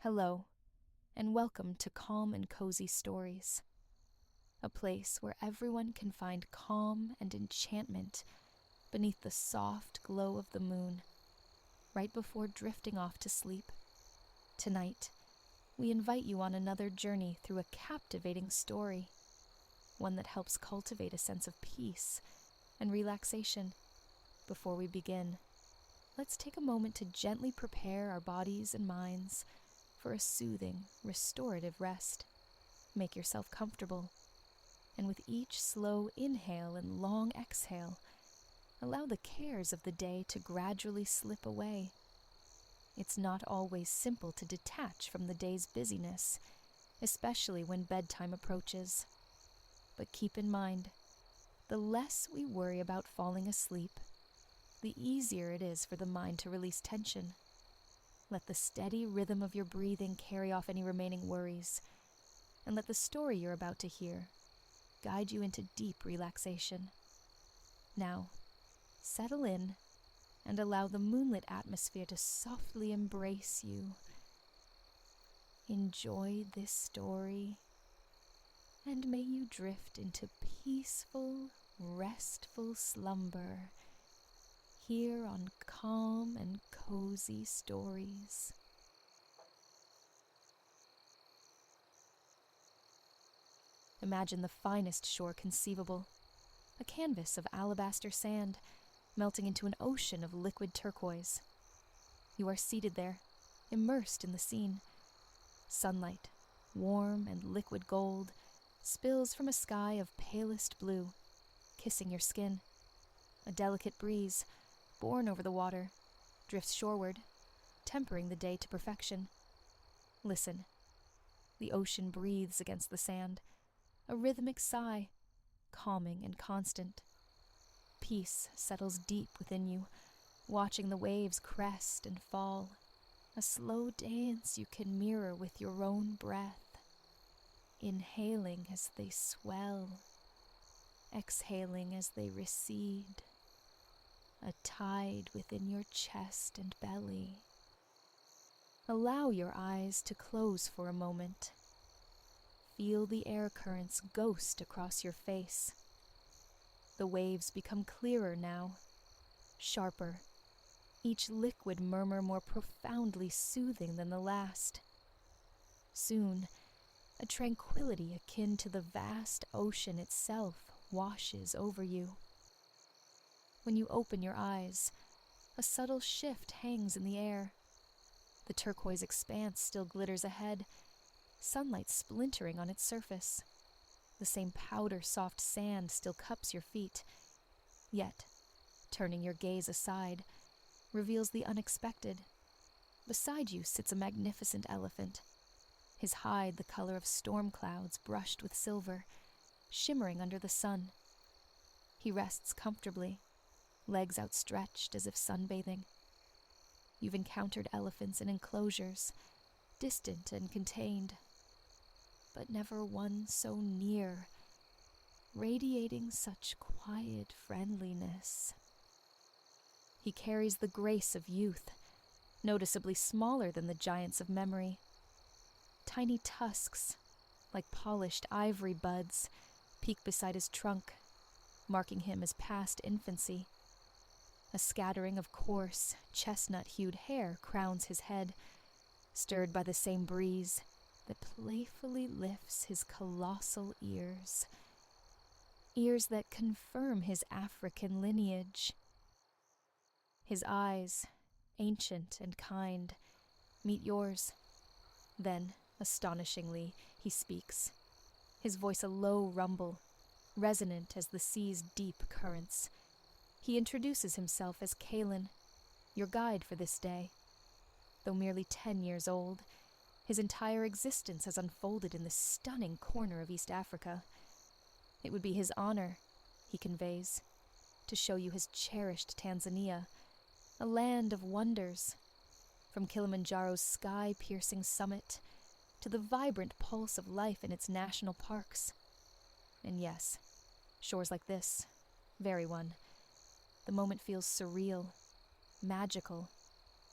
Hello, and welcome to Calm and Cozy Stories, a place where everyone can find calm and enchantment beneath the soft glow of the moon, right before drifting off to sleep. Tonight, we invite you on another journey through a captivating story, one that helps cultivate a sense of peace and relaxation. Before we begin, let's take a moment to gently prepare our bodies and minds for a soothing, restorative rest. Make yourself comfortable, and with each slow inhale and long exhale, allow the cares of the day to gradually slip away. It's not always simple to detach from the day's busyness, especially when bedtime approaches. But keep in mind, the less we worry about falling asleep, the easier it is for the mind to release tension. Let the steady rhythm of your breathing carry off any remaining worries, and let the story you're about to hear guide you into deep relaxation. Now, settle in and allow the moonlit atmosphere to softly embrace you. Enjoy this story, and may you drift into peaceful, restful slumber here on Calm and Cozy Stories. Imagine the finest shore conceivable, a canvas of alabaster sand melting into an ocean of liquid turquoise. You are seated there, immersed in the scene. Sunlight, warm and liquid gold, spills from a sky of palest blue, kissing your skin. A delicate breeze, borne over the water, drifts shoreward, tempering the day to perfection. Listen. The ocean breathes against the sand, a rhythmic sigh, calming and constant. Peace settles deep within you, watching the waves crest and fall, a slow dance you can mirror with your own breath, inhaling as they swell, exhaling as they recede, a tide within your chest and belly. Allow your eyes to close for a moment. Feel the air currents ghost across your face. The waves become clearer now, sharper, each liquid murmur more profoundly soothing than the last. Soon, a tranquility akin to the vast ocean itself washes over you. When you open your eyes, a subtle shift hangs in the air. The turquoise expanse still glitters ahead, sunlight splintering on its surface. The same powder-soft sand still cups your feet. Yet, turning your gaze aside, reveals the unexpected. Beside you sits a magnificent elephant, his hide the color of storm clouds brushed with silver, shimmering under the sun. He rests comfortably, legs outstretched as if sunbathing. You've encountered elephants in enclosures, distant and contained, but never one so near, radiating such quiet friendliness. He carries the grace of youth, noticeably smaller than the giants of memory. Tiny tusks, like polished ivory buds, peek beside his trunk, marking him as past infancy. A scattering of coarse, chestnut-hued hair crowns his head, stirred by the same breeze that playfully lifts his colossal ears. Ears that confirm his African lineage. His eyes, ancient and kind, meet yours. Then, astonishingly, he speaks, his voice a low rumble, resonant as the sea's deep currents. He introduces himself as Kalen, your guide for this day. Though merely 10 years old, his entire existence has unfolded in this stunning corner of East Africa. It would be his honor, he conveys, to show you his cherished Tanzania, a land of wonders, from Kilimanjaro's sky-piercing summit to the vibrant pulse of life in its national parks. And yes, shores like this, very one. The moment feels surreal, magical,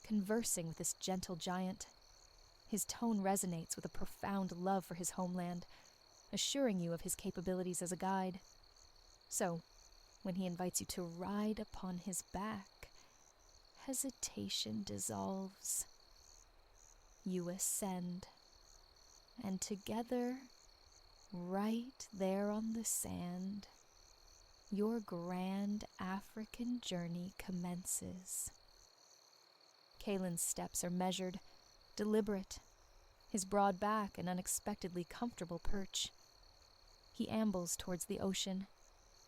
conversing with this gentle giant. His tone resonates with a profound love for his homeland, assuring you of his capabilities as a guide. So, when he invites you to ride upon his back, hesitation dissolves. You ascend, and together, right there on the sand, your grand African journey commences. Kalen's steps are measured, deliberate, his broad back an unexpectedly comfortable perch. He ambles towards the ocean,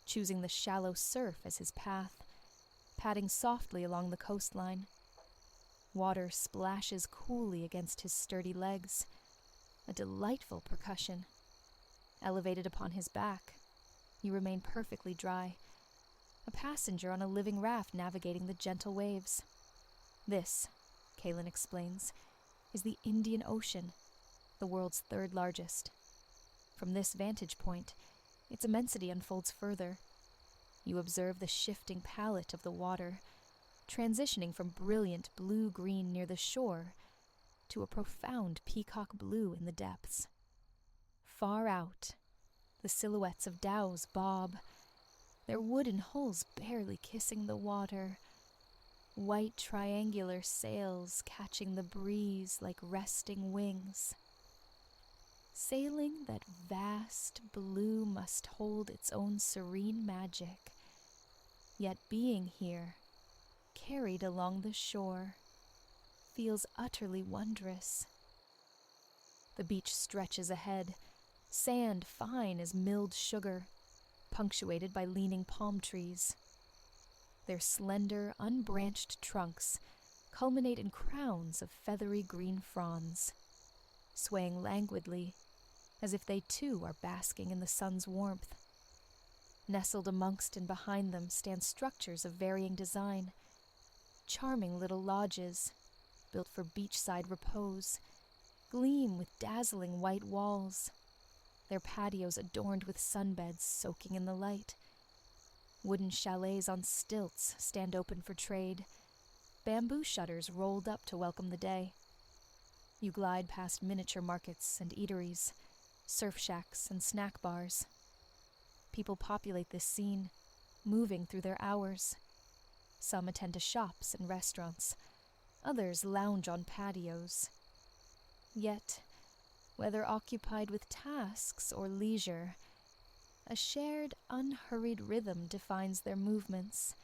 choosing the shallow surf as his path, padding softly along the coastline. Water splashes coolly against his sturdy legs, a delightful percussion. Elevated upon his back, you remain perfectly dry, a passenger on a living raft navigating the gentle waves. This, Kalen explains, is the Indian Ocean, the world's third largest. From this vantage point, its immensity unfolds further. You observe the shifting palette of the water, transitioning from brilliant blue-green near the shore to a profound peacock blue in the depths. Far out, the silhouettes of dhows bob, their wooden hulls barely kissing the water, white triangular sails catching the breeze like resting wings. Sailing that vast blue must hold its own serene magic, yet being here, carried along the shore, feels utterly wondrous. The beach stretches ahead, sand fine as milled sugar, punctuated by leaning palm trees. Their slender, unbranched trunks culminate in crowns of feathery green fronds, swaying languidly as if they too are basking in the sun's warmth. Nestled amongst and behind them stand structures of varying design, charming little lodges built for beachside repose, gleam with dazzling white walls, their patios adorned with sunbeds soaking in the light. Wooden chalets on stilts stand open for trade, bamboo shutters rolled up to welcome the day. You glide past miniature markets and eateries, surf shacks and snack bars. People populate this scene, moving through their hours. Some attend to shops and restaurants, others lounge on patios. Yet, whether occupied with tasks or leisure, a shared, unhurried rhythm defines their movements,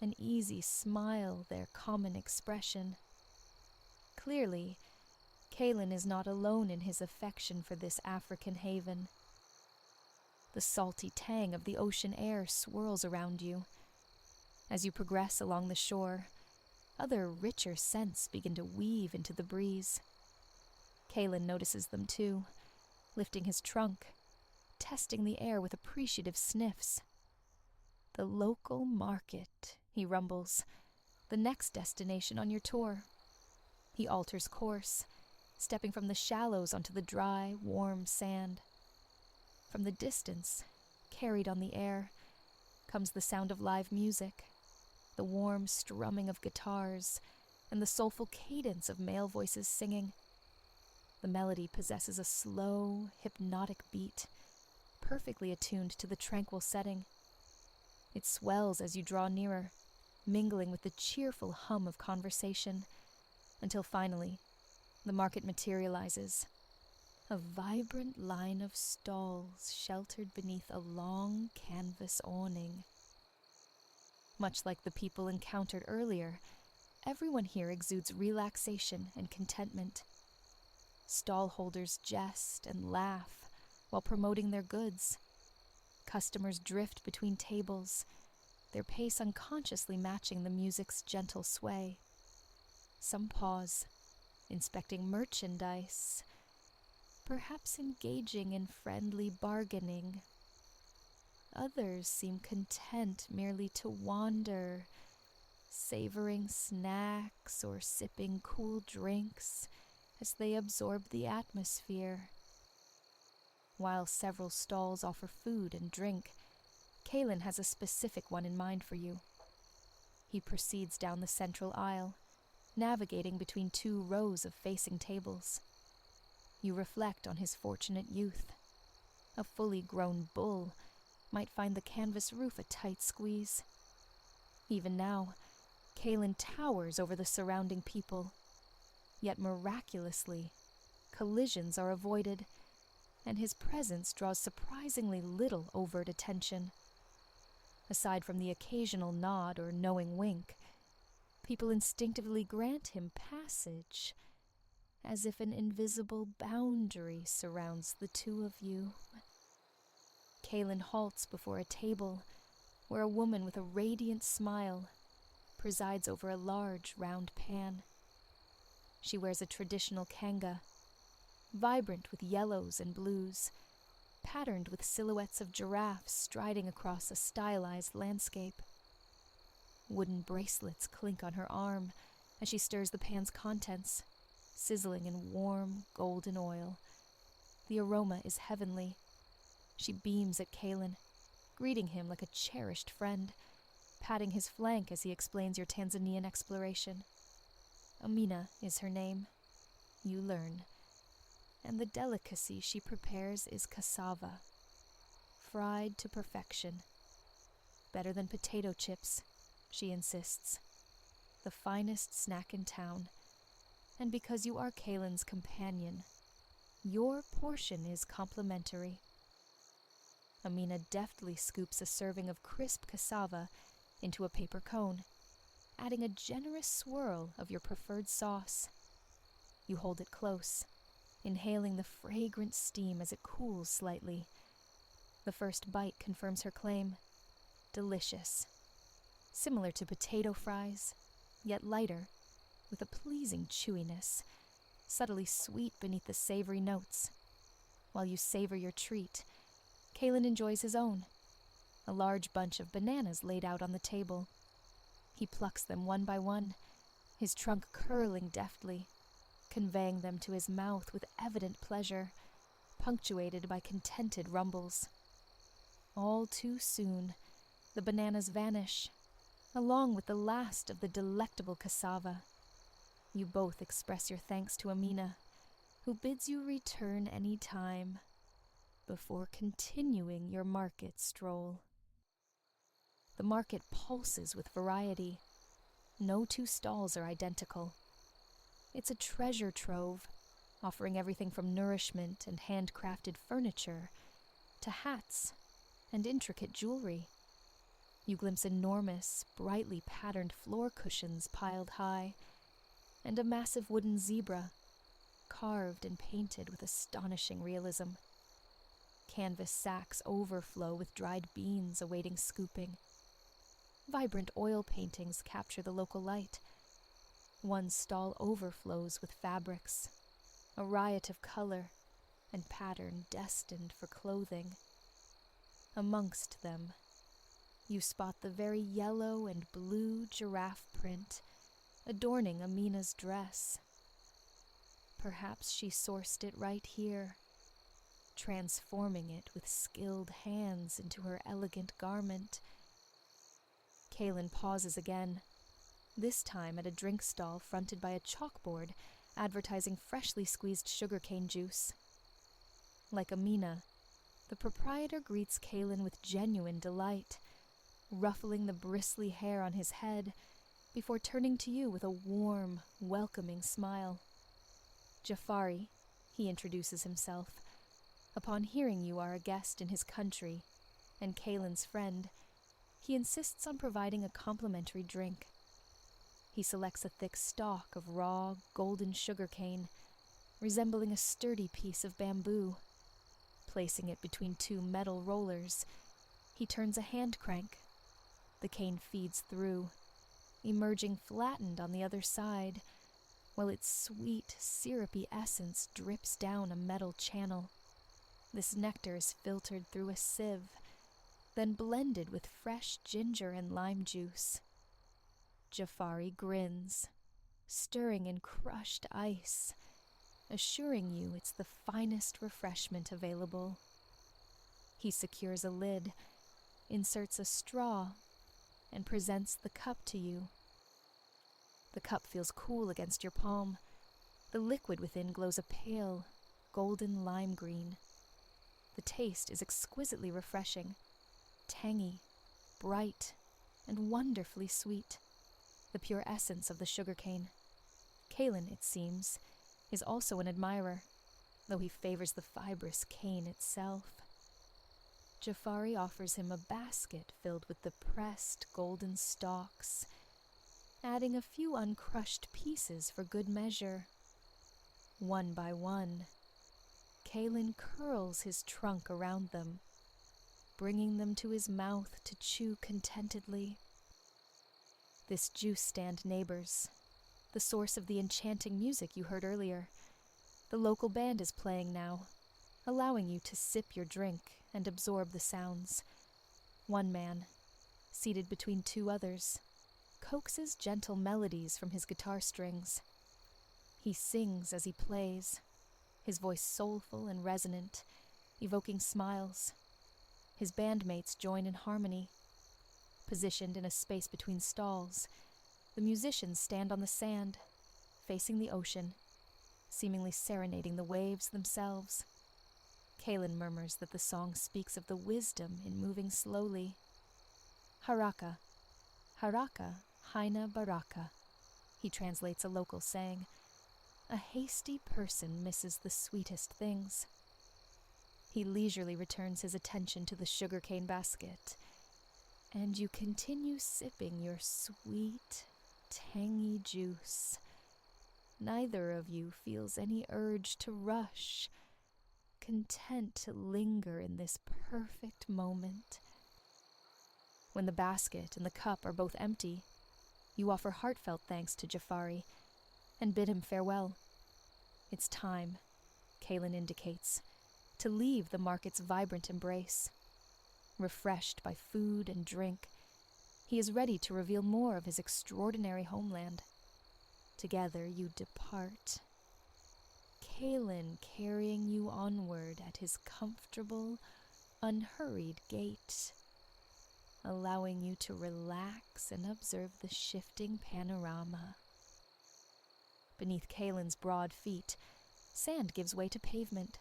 an easy smile their common expression. Clearly, Kalen is not alone in his affection for this African haven. The salty tang of the ocean air swirls around you. As you progress along the shore, other richer scents begin to weave into the breeze. Kalen notices them too, lifting his trunk, testing the air with appreciative sniffs. The local market, he rumbles, the next destination on your tour. He alters course, stepping from the shallows onto the dry, warm sand. From the distance, carried on the air, comes the sound of live music, the warm strumming of guitars, and the soulful cadence of male voices singing. The melody possesses a slow, hypnotic beat, perfectly attuned to the tranquil setting. It swells as you draw nearer, mingling with the cheerful hum of conversation, until finally, the market materializes. A vibrant line of stalls sheltered beneath a long canvas awning. Much like the people encountered earlier, everyone here exudes relaxation and contentment. Stall holders jest and laugh while promoting their goods. Customers drift between tables, their pace unconsciously matching the music's gentle sway. Some pause, inspecting merchandise, perhaps engaging in friendly bargaining. Others seem content merely to wander, savoring snacks or sipping cool drinks as they absorb the atmosphere. While several stalls offer food and drink, Kalen has a specific one in mind for you. He proceeds down the central aisle, navigating between 2 rows of facing tables. You reflect on his fortunate youth. A fully grown bull might find the canvas roof a tight squeeze. Even now, Kalen towers over the surrounding people. Yet miraculously, collisions are avoided, and his presence draws surprisingly little overt attention. Aside from the occasional nod or knowing wink, people instinctively grant him passage, as if an invisible boundary surrounds the 2 of you. Kalen halts before a table where a woman with a radiant smile presides over a large round pan. She wears a traditional kanga, vibrant with yellows and blues, patterned with silhouettes of giraffes striding across a stylized landscape. Wooden bracelets clink on her arm as she stirs the pan's contents, sizzling in warm, golden oil. The aroma is heavenly. She beams at Kalen, greeting him like a cherished friend, patting his flank as he explains your Tanzanian exploration. Amina is her name, you learn, and the delicacy she prepares is cassava, fried to perfection. Better than potato chips, she insists. The finest snack in town, and because you are Kalen's companion, your portion is complimentary. Amina deftly scoops a serving of crisp cassava into a paper cone, adding a generous swirl of your preferred sauce. You hold it close, inhaling the fragrant steam as it cools slightly. The first bite confirms her claim. Delicious. Similar to potato fries, yet lighter, with a pleasing chewiness, subtly sweet beneath the savory notes. While you savor your treat, Kalen enjoys his own, a large bunch of bananas laid out on the table. He plucks them one by one, his trunk curling deftly, conveying them to his mouth with evident pleasure, punctuated by contented rumbles. All too soon, the bananas vanish, along with the last of the delectable cassava. You both express your thanks to Amina, who bids you return any time, before continuing your market stroll. The market pulses with variety. No 2 stalls are identical. It's a treasure trove, offering everything from nourishment and handcrafted furniture to hats and intricate jewelry. You glimpse enormous, brightly patterned floor cushions piled high, and a massive wooden zebra, carved and painted with astonishing realism. Canvas sacks overflow with dried beans awaiting scooping. Vibrant oil paintings capture the local light. One stall overflows with fabrics, a riot of color and pattern destined for clothing. Amongst them, you spot the very yellow and blue giraffe print adorning Amina's dress. Perhaps she sourced it right here, transforming it with skilled hands into her elegant garment. Kalen pauses again, this time at a drink stall fronted by a chalkboard advertising freshly squeezed sugarcane juice. Like Amina, the proprietor greets Kalen with genuine delight, ruffling the bristly hair on his head before turning to you with a warm, welcoming smile. Jafari, he introduces himself. Upon hearing you are a guest in his country and Kalen's friend, he insists on providing a complimentary drink. He selects a thick stalk of raw, golden sugarcane, resembling a sturdy piece of bamboo. Placing it between 2 metal rollers, he turns a hand crank. The cane feeds through, emerging flattened on the other side, while its sweet, syrupy essence drips down a metal channel. This nectar is filtered through a sieve, then blended with fresh ginger and lime juice. Jafari grins, stirring in crushed ice, assuring you it's the finest refreshment available. He secures a lid, inserts a straw, and presents the cup to you. The cup feels cool against your palm. The liquid within glows a pale, golden lime green. The taste is exquisitely refreshing, tangy, bright, and wonderfully sweet. The pure essence of the sugarcane. Kalen, it seems, is also an admirer, though he favors the fibrous cane itself. Jafari offers him a basket filled with the pressed golden stalks, adding a few uncrushed pieces for good measure. One by one, Kalen curls his trunk around them, bringing them to his mouth to chew contentedly. This juice stand neighbors, the source of the enchanting music you heard earlier. The local band is playing now, allowing you to sip your drink and absorb the sounds. One man, seated between two others, coaxes gentle melodies from his guitar strings. He sings as he plays, his voice soulful and resonant, evoking smiles. His bandmates join in harmony. Positioned in a space between stalls, the musicians stand on the sand, facing the ocean, seemingly serenading the waves themselves. Kalen murmurs that the song speaks of the wisdom in moving slowly. Haraka, haraka, haina baraka, he translates a local saying. A hasty person misses the sweetest things. He leisurely returns his attention to the sugarcane basket, and you continue sipping your sweet, tangy juice. Neither of you feels any urge to rush, content to linger in this perfect moment. When the basket and the cup are both empty, you offer heartfelt thanks to Jafari and bid him farewell. It's time, Kalen indicates, to leave the market's vibrant embrace. Refreshed by food and drink, he is ready to reveal more of his extraordinary homeland. Together you depart, Kalen carrying you onward at his comfortable, unhurried gait, allowing you to relax and observe the shifting panorama. Beneath Kalen's broad feet, sand gives way to pavement.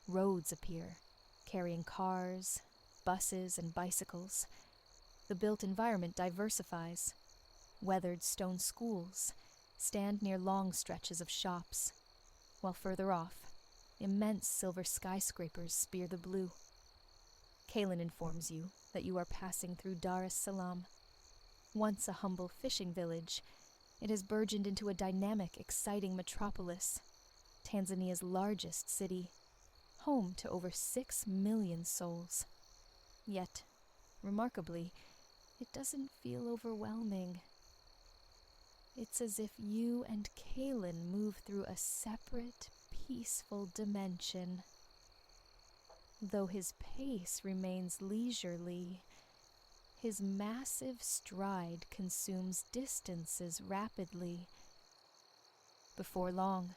Roads appear, carrying cars, buses, and bicycles. The built environment diversifies. Weathered stone schools stand near long stretches of shops, while further off, immense silver skyscrapers spear the blue. Kalen informs you that you are passing through Dar es Salaam. Once a humble fishing village, it has burgeoned into a dynamic, exciting metropolis, Tanzania's largest city, home to over 6 million souls. Yet, remarkably, it doesn't feel overwhelming. It's as if you and Kalen move through a separate, peaceful dimension. Though his pace remains leisurely, his massive stride consumes distances rapidly. Before long,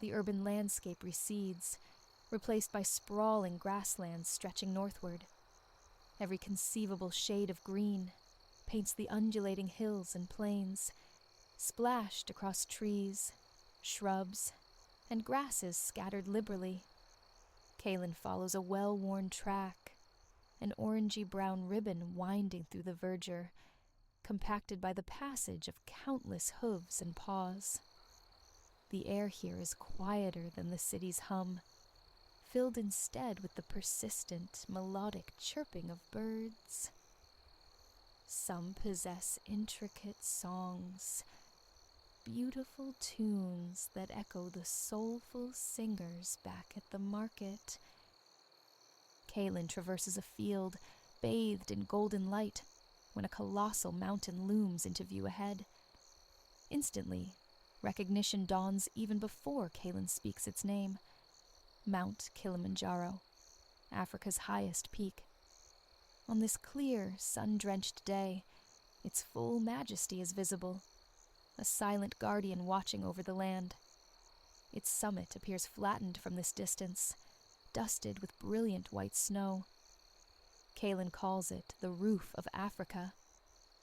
the urban landscape recedes, replaced by sprawling grasslands stretching northward. Every conceivable shade of green paints the undulating hills and plains, splashed across trees, shrubs, and grasses scattered liberally. Kalen follows a well-worn track, an orangey-brown ribbon winding through the verdure, compacted by the passage of countless hooves and paws. The air here is quieter than the city's hum, filled instead with the persistent, melodic chirping of birds. Some possess intricate songs, beautiful tunes that echo the soulful singers back at the market. Kalen traverses a field bathed in golden light when a colossal mountain looms into view ahead. Instantly, recognition dawns even before Kalen speaks its name. Mount Kilimanjaro, Africa's highest peak. On this clear, sun-drenched day, its full majesty is visible, a silent guardian watching over the land. Its summit appears flattened from this distance, dusted with brilliant white snow. Kalen calls it the roof of Africa.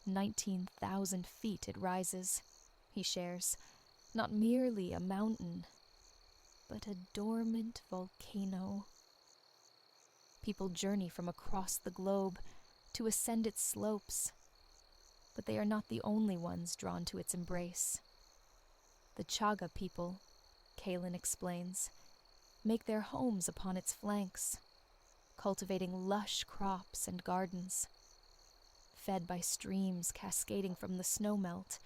19,000 feet it rises, he shares, not merely a mountain, but a dormant volcano. People journey from across the globe to ascend its slopes, but they are not the only ones drawn to its embrace. The Chaga people, Kalen explains, make their homes upon its flanks, cultivating lush crops and gardens. Fed by streams cascading from the snowmelt,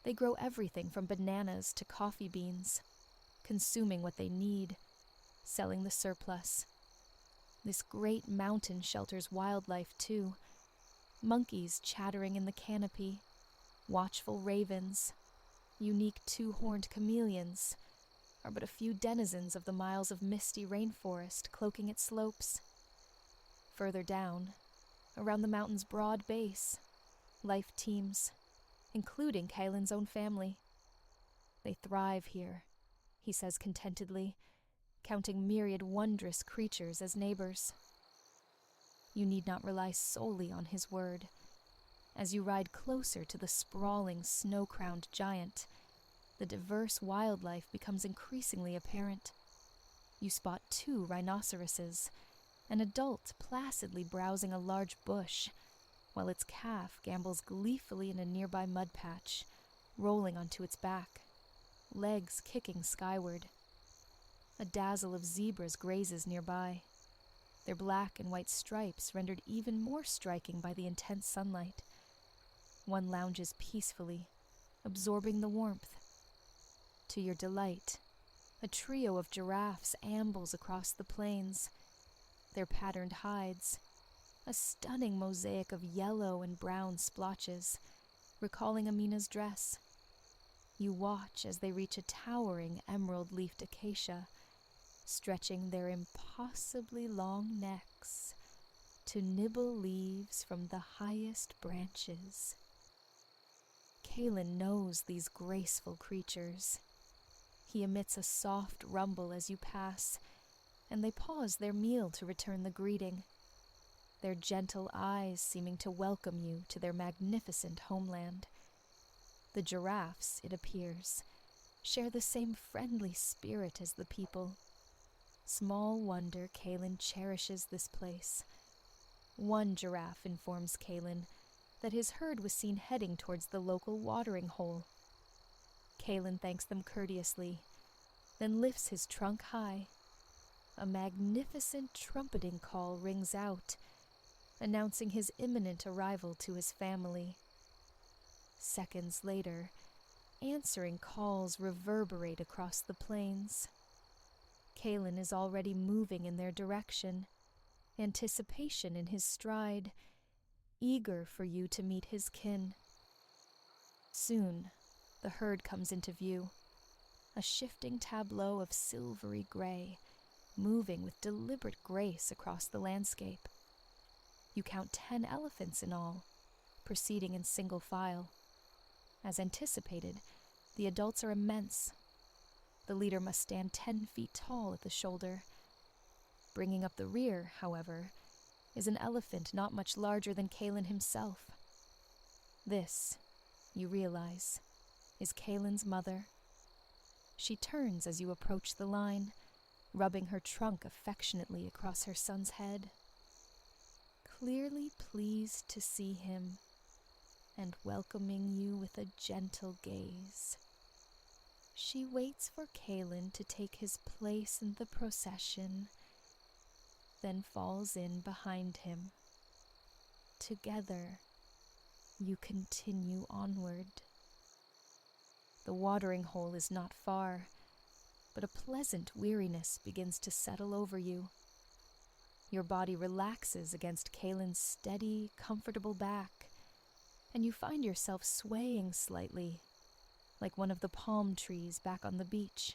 they grow everything from bananas to coffee beans, consuming what they need, selling the surplus. This great mountain shelters wildlife too, monkeys chattering in the canopy, watchful ravens, unique two-horned chameleons are but a few denizens of the miles of misty rainforest cloaking its slopes. Further down, around the mountain's broad base, life teems, including Kalen's own family. They thrive here, he says contentedly, counting myriad wondrous creatures as neighbors. You need not rely solely on his word. As you ride closer to the sprawling, snow-crowned giant, the diverse wildlife becomes increasingly apparent. You spot 2 rhinoceroses, an adult placidly browsing a large bush, while its calf gambols gleefully in a nearby mud patch, rolling onto its back, legs kicking skyward. A dazzle of zebras grazes nearby, their black and white stripes rendered even more striking by the intense sunlight. One lounges peacefully, absorbing the warmth. To your delight, a trio of giraffes ambles across the plains, their patterned hides, a stunning mosaic of yellow and brown splotches, recalling Amina's dress. You watch as they reach a towering emerald-leafed acacia, stretching their impossibly long necks to nibble leaves from the highest branches. Kalen knows these graceful creatures. He emits a soft rumble as you pass, and they pause their meal to return the greeting, their gentle eyes seeming to welcome you to their magnificent homeland. The giraffes, it appears, share the same friendly spirit as the people. Small wonder Kalen cherishes this place. One giraffe informs Kalen that his herd was seen heading towards the local watering hole. Kalen thanks them courteously, then lifts his trunk high. A magnificent trumpeting call rings out, announcing his imminent arrival to his family. Seconds later, answering calls reverberate across the plains. Kalen is already moving in their direction, anticipation in his stride, eager for you to meet his kin. Soon, the herd comes into view, a shifting tableau of silvery gray, moving with deliberate grace across the landscape. You count 10 elephants in all, proceeding in single file. As anticipated, the adults are immense. The leader must stand 10 feet tall at the shoulder. Bringing up the rear, however, is an elephant not much larger than Kalen himself. This, you realize, is Kalen's mother. She turns as you approach the line, rubbing her trunk affectionately across her son's head. Clearly pleased to see him, and welcoming you with a gentle gaze. She waits for Kalen to take his place in the procession, then falls in behind him. Together, you continue onward. The watering hole is not far, but a pleasant weariness begins to settle over you. Your body relaxes against Kalen's steady, comfortable back, and you find yourself swaying slightly, like one of the palm trees back on the beach.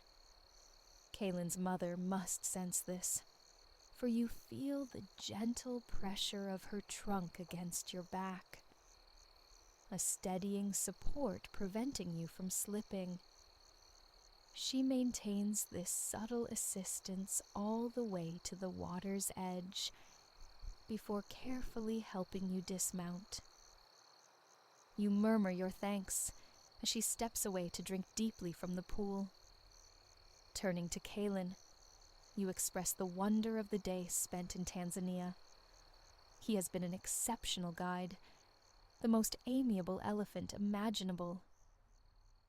Kalen's mother must sense this, for you feel the gentle pressure of her trunk against your back, a steadying support preventing you from slipping. She maintains this subtle assistance all the way to the water's edge before carefully helping you dismount. You murmur your thanks as she steps away to drink deeply from the pool. Turning to Kalen, you express the wonder of the day spent in Tanzania. He has been an exceptional guide, the most amiable elephant imaginable.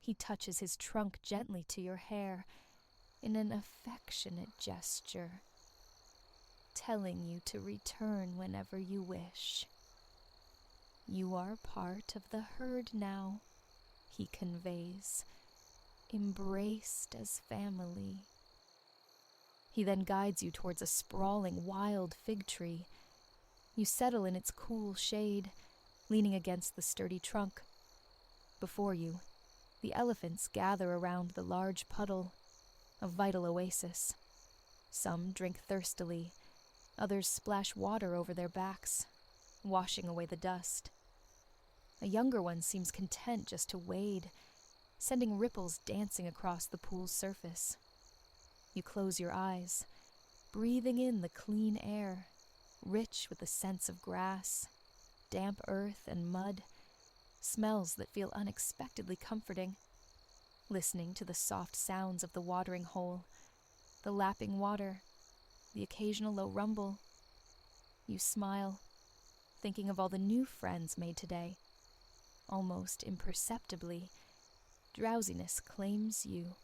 He touches his trunk gently to your hair in an affectionate gesture, telling you to return whenever you wish. You are part of the herd now, he conveys, embraced as family. He then guides you towards a sprawling wild fig tree. You settle in its cool shade, leaning against the sturdy trunk. Before you, the elephants gather around the large puddle, a vital oasis. Some drink thirstily, others splash water over their backs, washing away the dust. A younger one seems content just to wade, sending ripples dancing across the pool's surface. You close your eyes, breathing in the clean air, rich with the scents of grass, damp earth and mud, smells that feel unexpectedly comforting. Listening to the soft sounds of the watering hole, the lapping water, the occasional low rumble. You smile, thinking of all the new friends made today. Almost imperceptibly, drowsiness claims you.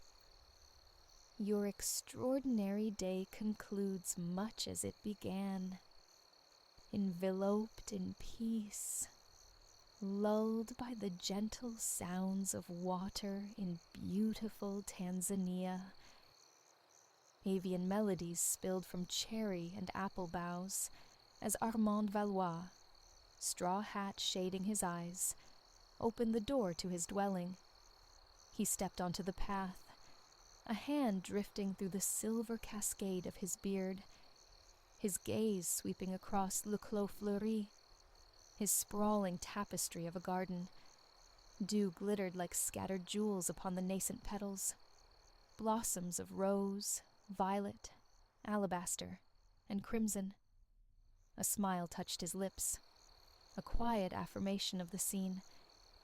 Your extraordinary day concludes much as it began, enveloped in peace, lulled by the gentle sounds of water in beautiful Tanzania. Avian melodies spilled from cherry and apple boughs as Armand Valois, straw hat shading his eyes, opened the door to his dwelling. He stepped onto the path, a hand drifting through the silver cascade of his beard, his gaze sweeping across Le Clos Fleuri, his sprawling tapestry of a garden. Dew glittered like scattered jewels upon the nascent petals, blossoms of rose, violet, alabaster, and crimson. A smile touched his lips, a quiet affirmation of the scene,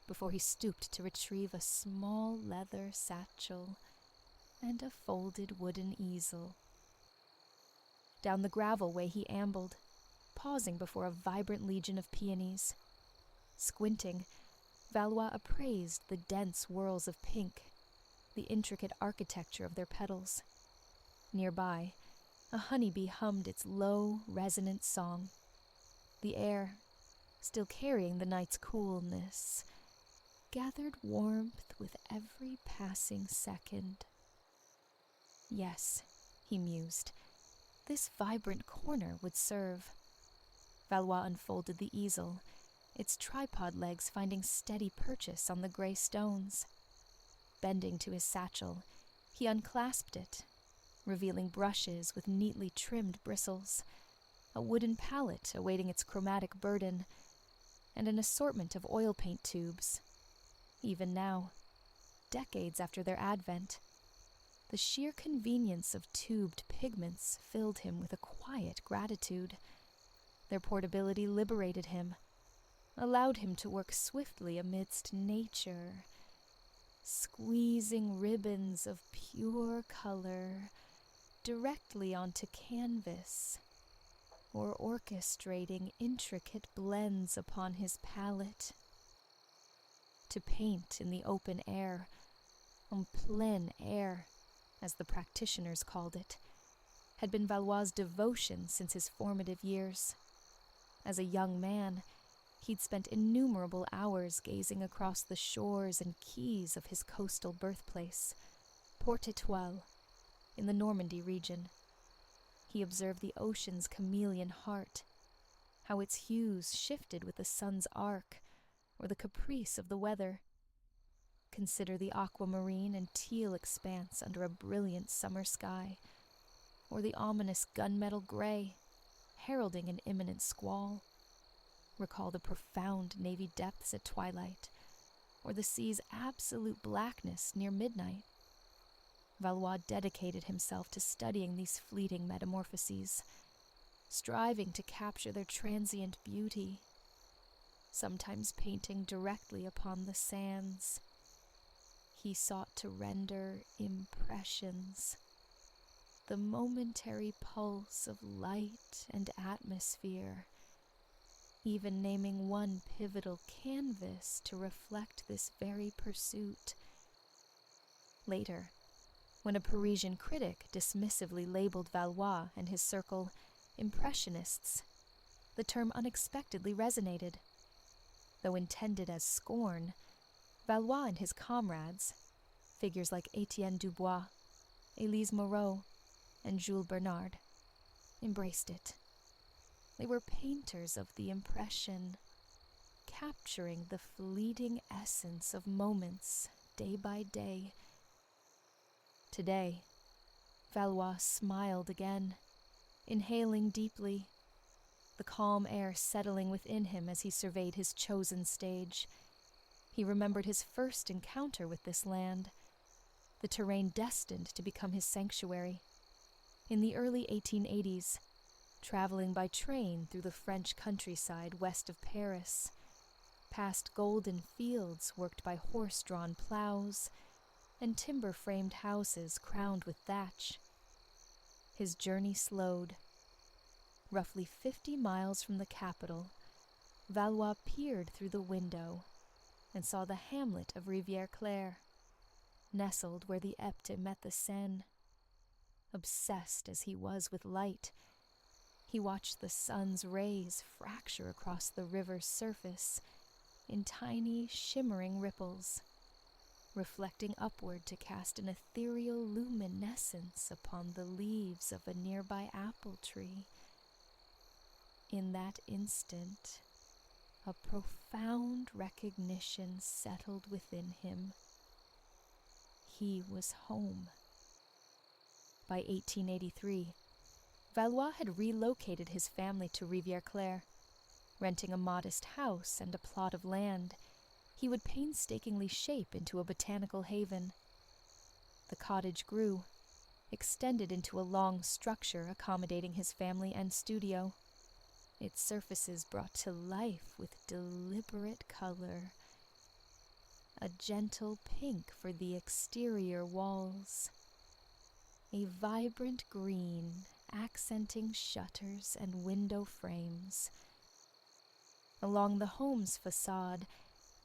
before he stooped to retrieve a small leather satchel and a folded wooden easel. Down the gravel way he ambled, pausing before a vibrant legion of peonies. Squinting, Valois appraised the dense whorls of pink, the intricate architecture of their petals. Nearby, a honeybee hummed its low, resonant song. The air, still carrying the night's coolness, gathered warmth with every passing second. Yes, he mused, this vibrant corner would serve. Valois unfolded the easel, its tripod legs finding steady purchase on the gray stones. Bending to his satchel, he unclasped it, revealing brushes with neatly trimmed bristles, a wooden palette awaiting its chromatic burden, and an assortment of oil paint tubes. Even now, decades after their advent, the sheer convenience of tubed pigments filled him with a quiet gratitude. Their portability liberated him, allowed him to work swiftly amidst nature, squeezing ribbons of pure color directly onto canvas, or orchestrating intricate blends upon his palette. To paint in the open air, en plein air, as the practitioners called it, had been Valois' devotion since his formative years. As a young man, he'd spent innumerable hours gazing across the shores and quays of his coastal birthplace, Port-Étoile, in the Normandy region. He observed the ocean's chameleon heart, how its hues shifted with the sun's arc or the caprice of the weather. Consider the aquamarine and teal expanse under a brilliant summer sky, or the ominous gunmetal gray, heralding an imminent squall. Recall the profound navy depths at twilight, or the sea's absolute blackness near midnight. Valois dedicated himself to studying these fleeting metamorphoses, striving to capture their transient beauty, sometimes painting directly upon the sands, he sought to render impressions, the momentary pulse of light and atmosphere, even naming one pivotal canvas to reflect this very pursuit. Later, when a Parisian critic dismissively labeled Valois and his circle impressionists, the term unexpectedly resonated. Though intended as scorn, Valois and his comrades, figures like Etienne Dubois, Élise Moreau, and Jules Bernard, embraced it. They were painters of the impression, capturing the fleeting essence of moments day by day. Today, Valois smiled again, inhaling deeply, the calm air settling within him as he surveyed his chosen stage. He remembered his first encounter with this land, the terrain destined to become his sanctuary. In the early 1880s, traveling by train through the French countryside west of Paris, past golden fields worked by horse-drawn plows and timber-framed houses crowned with thatch. His journey slowed. Roughly 50 miles from the capital, Valois peered through the window and saw the hamlet of Rivière-Claire, nestled where the Epte met the Seine. Obsessed as he was with light, he watched the sun's rays fracture across the river's surface in tiny, shimmering ripples, reflecting upward to cast an ethereal luminescence upon the leaves of a nearby apple tree. In that instant, a profound recognition settled within him. He was home. By 1883, Valois had relocated his family to Rivière-Claire. Renting a modest house and a plot of land, he would painstakingly shape into a botanical haven. The cottage grew, extended into a long structure accommodating his family and studio. Its surfaces brought to life with deliberate color. A gentle pink for the exterior walls. A vibrant green accenting shutters and window frames. Along the home's facade,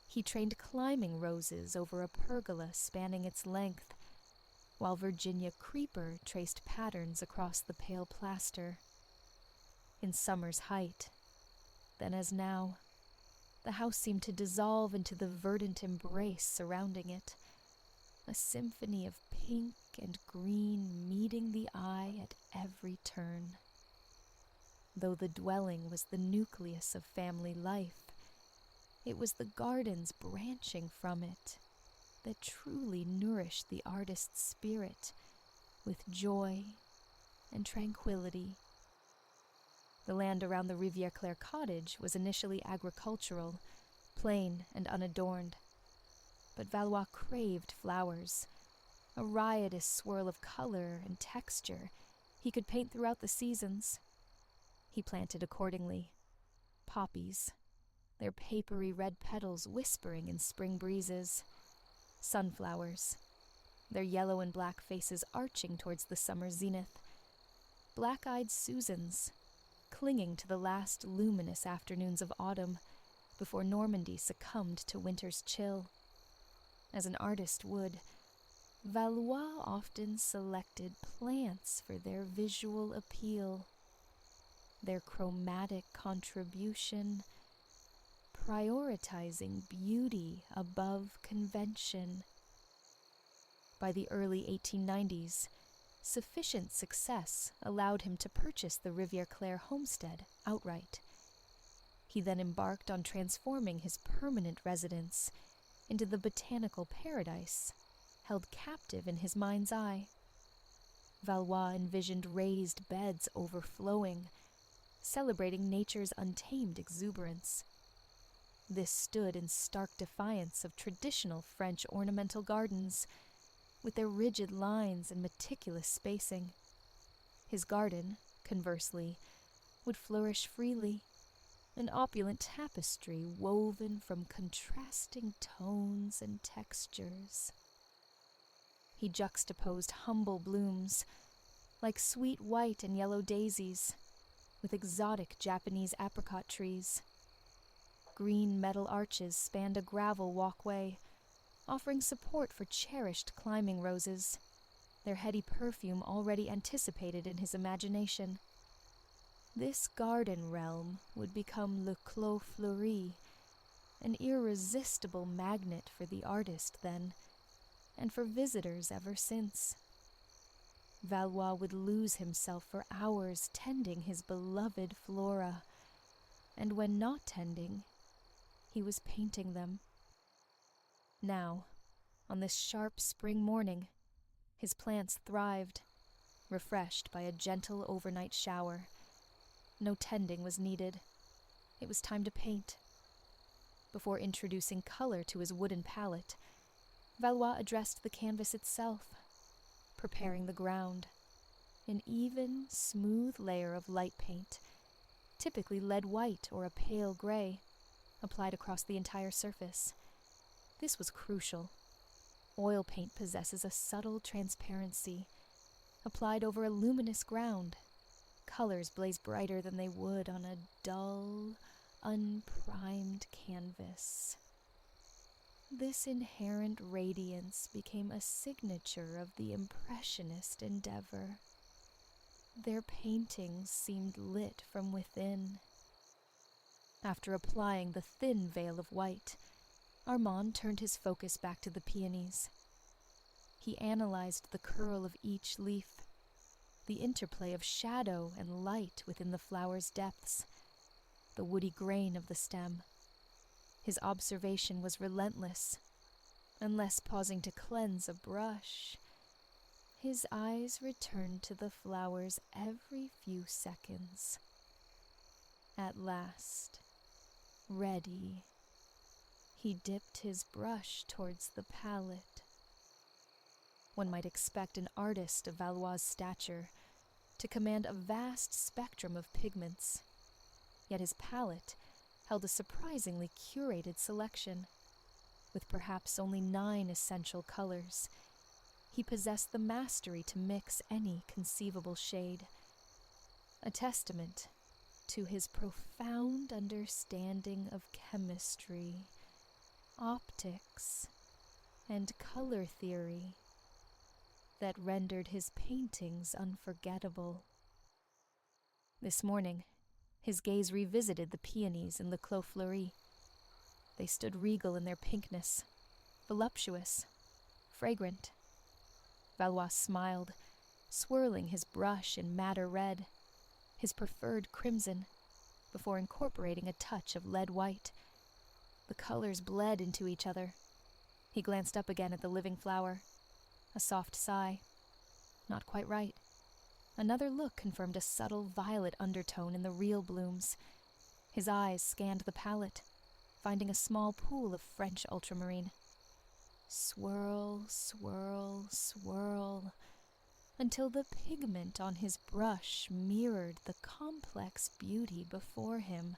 he trained climbing roses over a pergola spanning its length, while Virginia creeper traced patterns across the pale plaster. In summer's height, then as now, the house seemed to dissolve into the verdant embrace surrounding it, a symphony of pink and green meeting the eye at every turn. Though the dwelling was the nucleus of family life, it was the gardens branching from it that truly nourished the artist's spirit with joy and tranquility. The land around the Rivière-Claire cottage was initially agricultural, plain and unadorned. But Valois craved flowers, a riotous swirl of color and texture he could paint throughout the seasons. He planted accordingly. Poppies, their papery red petals whispering in spring breezes. Sunflowers, their yellow and black faces arching towards the summer zenith. Black-eyed Susans, clinging to the last luminous afternoons of autumn before Normandy succumbed to winter's chill. As an artist would, Valois often selected plants for their visual appeal, their chromatic contribution, prioritizing beauty above convention. By the early 1890s, sufficient success allowed him to purchase the Rivière-Claire homestead outright. He then embarked on transforming his permanent residence into the botanical paradise, held captive in his mind's eye. Valois envisioned raised beds overflowing, celebrating nature's untamed exuberance. This stood in stark defiance of traditional French ornamental gardens, with their rigid lines and meticulous spacing. His garden, conversely, would flourish freely, an opulent tapestry woven from contrasting tones and textures. He juxtaposed humble blooms, like sweet white and yellow daisies, with exotic Japanese apricot trees. Green metal arches spanned a gravel walkway, offering support for cherished climbing roses, their heady perfume already anticipated in his imagination. This garden realm would become Le Clos Fleuri, an irresistible magnet for the artist then, and for visitors ever since. Valois would lose himself for hours tending his beloved flora, and when not tending, he was painting them. Now, on this sharp spring morning, his plants thrived, refreshed by a gentle overnight shower. No tending was needed. It was time to paint. Before introducing color to his wooden palette, Valois addressed the canvas itself, preparing the ground. An even, smooth layer of light paint, typically lead white or a pale gray, applied across the entire surface. This was crucial. Oil paint possesses a subtle transparency. Applied over a luminous ground, colors blaze brighter than they would on a dull, unprimed canvas. This inherent radiance became a signature of the Impressionist endeavor. Their paintings seemed lit from within. After applying the thin veil of white, Armand turned his focus back to the peonies. He analyzed the curl of each leaf, the interplay of shadow and light within the flower's depths, the woody grain of the stem. His observation was relentless. Unless pausing to cleanse a brush, his eyes returned to the flowers every few seconds. At last, ready, he dipped his brush towards the palette. One might expect an artist of Valois' stature to command a vast spectrum of pigments, yet his palette held a surprisingly curated selection. With perhaps only 9 essential colors, he possessed the mastery to mix any conceivable shade, a testament to his profound understanding of chemistry, optics, and color theory that rendered his paintings unforgettable. This morning, his gaze revisited the peonies in Le Clos Fleuri. They stood regal in their pinkness, voluptuous, fragrant. Valois smiled, swirling his brush in madder red, his preferred crimson, before incorporating a touch of lead white. The colors bled into each other. He glanced up again at the living flower. A soft sigh. Not quite right. Another look confirmed a subtle violet undertone in the real blooms. His eyes scanned the palette, finding a small pool of French ultramarine. Swirl, swirl, swirl, until the pigment on his brush mirrored the complex beauty before him.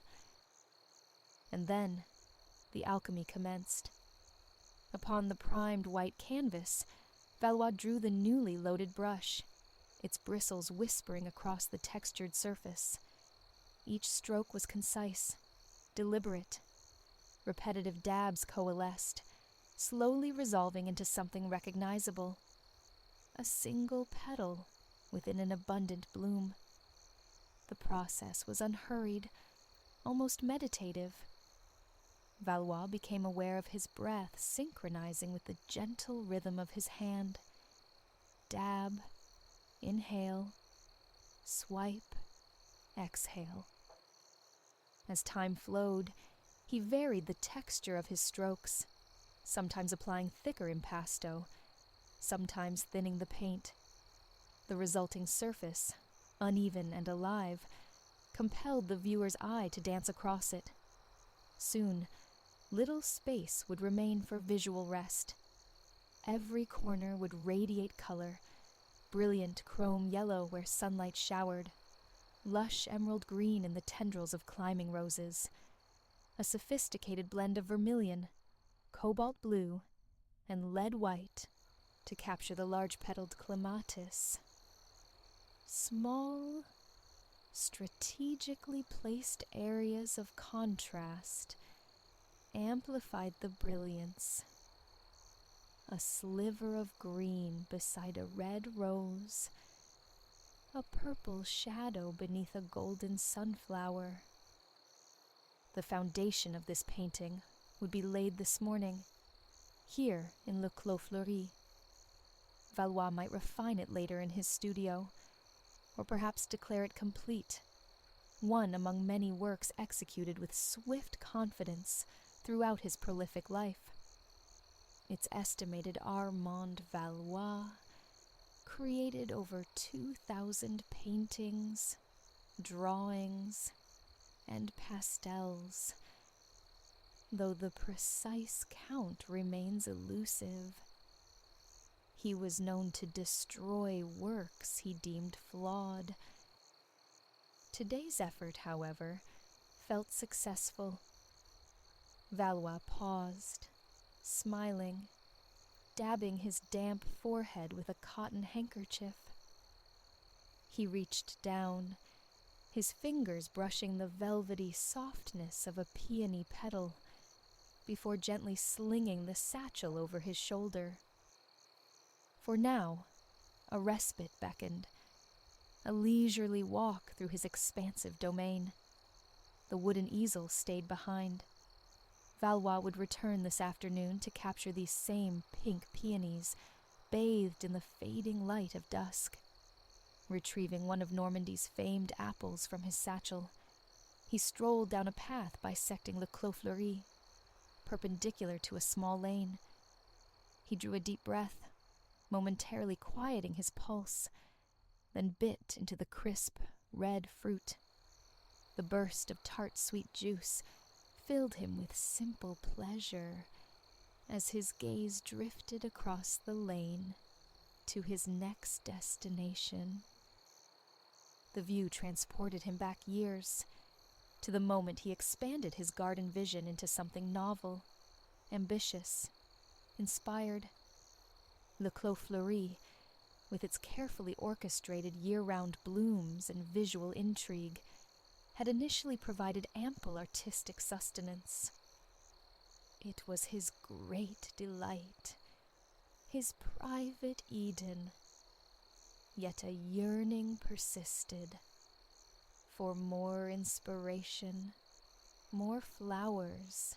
And then, the alchemy commenced. Upon the primed white canvas, Valois drew the newly loaded brush, its bristles whispering across the textured surface. Each stroke was concise, deliberate. Repetitive dabs coalesced, slowly resolving into something recognizable. A single petal within an abundant bloom. The process was unhurried, almost meditative. Valois became aware of his breath synchronizing with the gentle rhythm of his hand. Dab, inhale, swipe, exhale. As time flowed, he varied the texture of his strokes, sometimes applying thicker impasto, sometimes thinning the paint. The resulting surface, uneven and alive, compelled the viewer's eye to dance across it. Soon, little space would remain for visual rest. Every corner would radiate color, brilliant chrome yellow where sunlight showered, lush emerald green in the tendrils of climbing roses, a sophisticated blend of vermilion, cobalt blue, and lead white to capture the large-petaled clematis. Small, strategically placed areas of contrast amplified the brilliance. A sliver of green beside a red rose, a purple shadow beneath a golden sunflower. The foundation of this painting would be laid this morning, here in Le Clos Fleuri. Valois might refine it later in his studio, or perhaps declare it complete, one among many works executed with swift confidence throughout his prolific life. It's estimated Armand Valois created over 2,000 paintings, drawings, and pastels, though the precise count remains elusive. He was known to destroy works he deemed flawed. Today's effort, however, felt successful. Valois paused, smiling, dabbing his damp forehead with a cotton handkerchief. He reached down, his fingers brushing the velvety softness of a peony petal, before gently slinging the satchel over his shoulder. For now, a respite beckoned, a leisurely walk through his expansive domain. The wooden easel stayed behind. Valois would return this afternoon to capture these same pink peonies, bathed in the fading light of dusk. Retrieving one of Normandy's famed apples from his satchel, he strolled down a path bisecting Le Clos Fleuri, perpendicular to a small lane. He drew a deep breath, momentarily quieting his pulse, then bit into the crisp, red fruit. The burst of tart sweet juice filled him with simple pleasure as his gaze drifted across the lane to his next destination. The view transported him back years, to the moment he expanded his garden vision into something novel, ambitious, inspired. Le Clos Fleuri, with its carefully orchestrated year-round blooms and visual intrigue, had initially provided ample artistic sustenance. It was his great delight, his private Eden. Yet a yearning persisted for more inspiration, more flowers,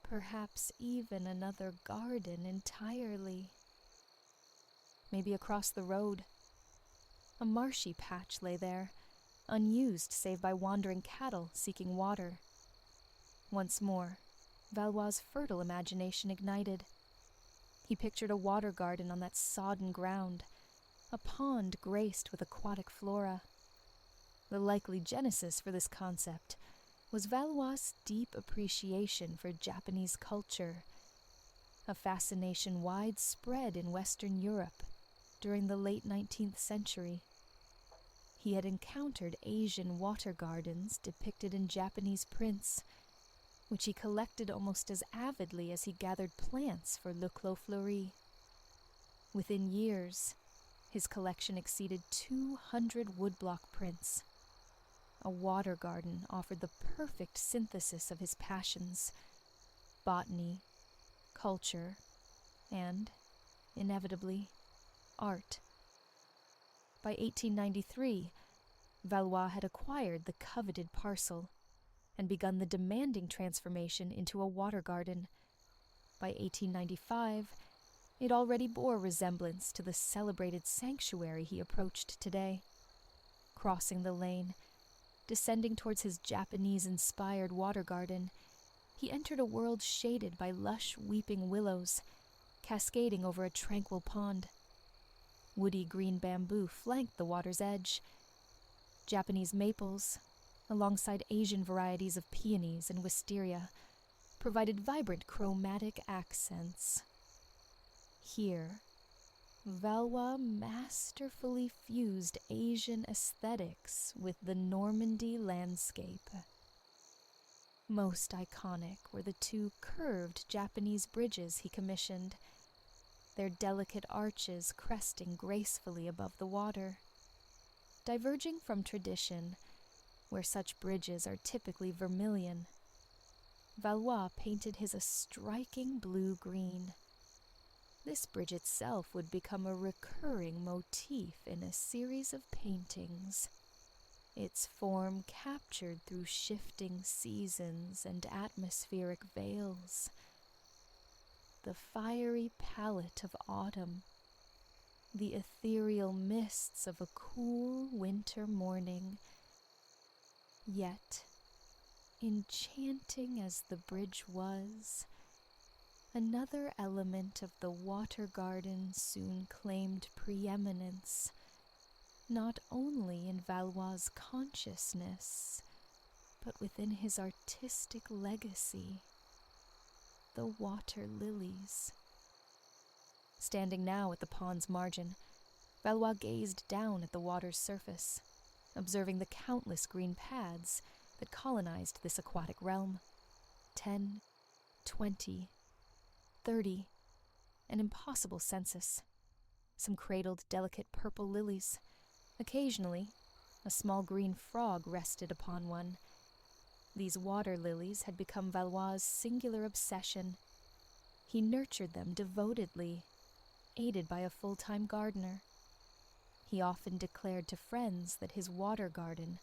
perhaps even another garden entirely. Maybe across the road, a marshy patch lay there, unused save by wandering cattle seeking water. Once more, Valois' fertile imagination ignited. He pictured a water garden on that sodden ground, a pond graced with aquatic flora. The likely genesis for this concept was Valois' deep appreciation for Japanese culture, a fascination widespread in Western Europe during the late 19th century. He had encountered Asian water gardens depicted in Japanese prints, which he collected almost as avidly as he gathered plants for Le Clos Fleuri. Within years, his collection exceeded 200 woodblock prints. A water garden offered the perfect synthesis of his passions: botany, culture, and, inevitably, art. By 1893, Valois had acquired the coveted parcel and begun the demanding transformation into a water garden. By 1895, it already bore resemblance to the celebrated sanctuary he approached today. Crossing the lane, descending towards his Japanese-inspired water garden, he entered a world shaded by lush weeping willows, cascading over a tranquil pond. Woody green bamboo flanked the water's edge. Japanese maples, alongside Asian varieties of peonies and wisteria, provided vibrant chromatic accents. Here, Valois masterfully fused Asian aesthetics with the Normandy landscape. Most iconic were the two curved Japanese bridges he commissioned. their delicate arches cresting gracefully above the water. Diverging from tradition, where such bridges are typically vermilion, Valois painted his a striking blue-green. This bridge itself would become a recurring motif in a series of paintings, its form captured through shifting seasons and atmospheric veils. The fiery palette of autumn, the ethereal mists of a cool winter morning, yet, enchanting as the bridge was, another element of the water garden soon claimed preeminence, not only in Valois' consciousness, but within his artistic legacy: the water lilies. Standing now at the pond's margin, Valois gazed down at the water's surface, observing the countless green paths that colonized this aquatic realm. 10, 20, 30, an impossible census. Some cradled delicate purple lilies. Occasionally, a small green frog rested upon one. These water lilies had become Valois' singular obsession. He nurtured them devotedly, aided by a full-time gardener. He often declared to friends that his water garden,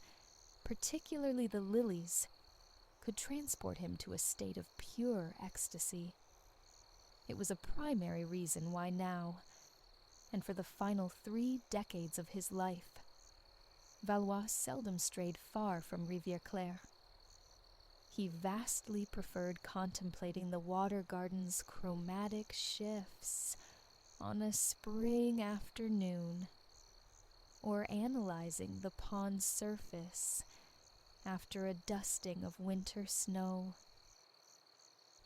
particularly the lilies, could transport him to a state of pure ecstasy. It was a primary reason why now, and for the final 3 decades of his life, Valois seldom strayed far from Rivière-Claire. He vastly preferred contemplating the water garden's chromatic shifts on a spring afternoon, or analyzing the pond's surface after a dusting of winter snow.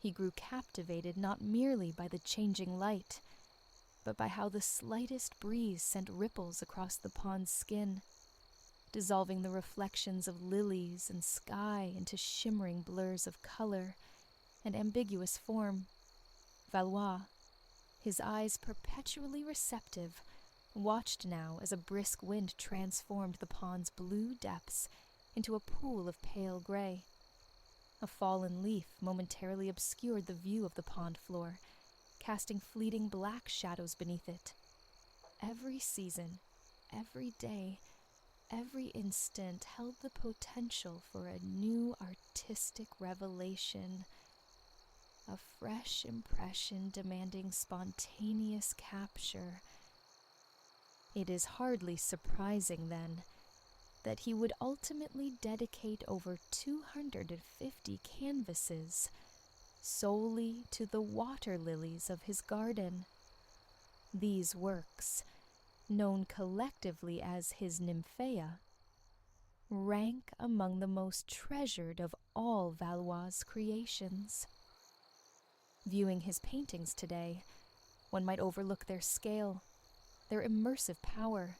He grew captivated not merely by the changing light, but by how the slightest breeze sent ripples across the pond's skin, dissolving the reflections of lilies and sky into shimmering blurs of color and ambiguous form. Valois, his eyes perpetually receptive, watched now as a brisk wind transformed the pond's blue depths into a pool of pale gray. A fallen leaf momentarily obscured the view of the pond floor, casting fleeting black shadows beneath it. Every season, every day, every instant held the potential for a new artistic revelation, a fresh impression demanding spontaneous capture. It is hardly surprising, then, that he would ultimately dedicate over 250 canvases solely to the water lilies of his garden. These works, known collectively as his Nymphaea, rank among the most treasured of all Valois' creations. Viewing his paintings today, one might overlook their scale, their immersive power,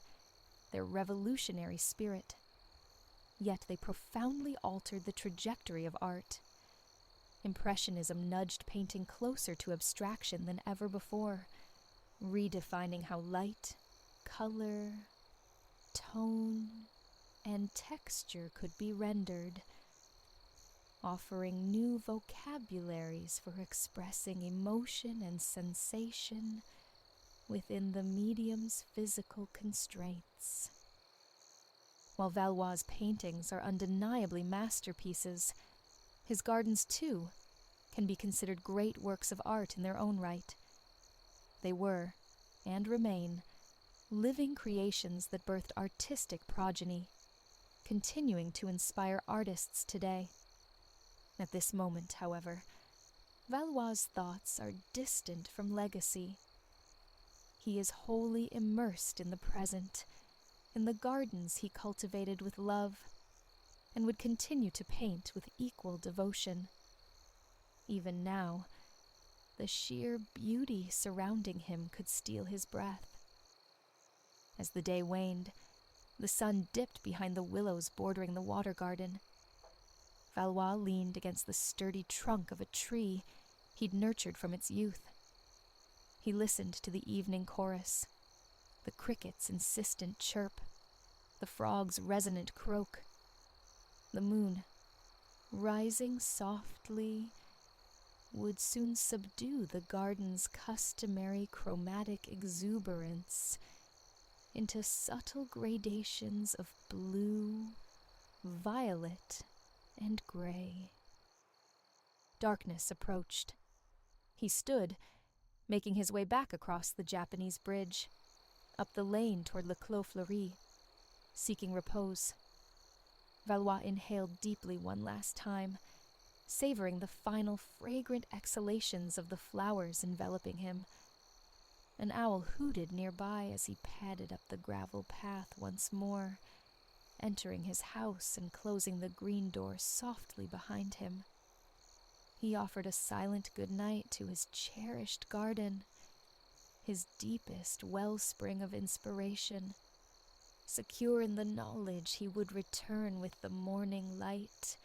their revolutionary spirit. Yet they profoundly altered the trajectory of art. Impressionism nudged painting closer to abstraction than ever before, redefining how light, color, tone, and texture could be rendered, offering new vocabularies for expressing emotion and sensation within the medium's physical constraints. While Valois' paintings are undeniably masterpieces, his gardens, too, can be considered great works of art in their own right. They were, and remain, living creations that birthed artistic progeny, continuing to inspire artists today. At this moment, however, Valois' thoughts are distant from legacy. He is wholly immersed in the present, in the gardens he cultivated with love, and would continue to paint with equal devotion. Even now, the sheer beauty surrounding him could steal his breath. As the day waned, the sun dipped behind the willows bordering the water garden. Valois leaned against the sturdy trunk of a tree he'd nurtured from its youth. He listened to the evening chorus, the cricket's insistent chirp, the frog's resonant croak. The moon, rising softly, would soon subdue the garden's customary chromatic exuberance into subtle gradations of blue, violet, and gray. Darkness approached. He stood, making his way back across the Japanese bridge, up the lane toward Le Clos Fleuri, seeking repose. Valois inhaled deeply one last time, savoring the final fragrant exhalations of the flowers enveloping him. An owl hooted nearby as he padded up the gravel path once more, entering his house and closing the green door softly behind him. He offered a silent good night to his cherished garden, his deepest wellspring of inspiration, secure in the knowledge he would return with the morning light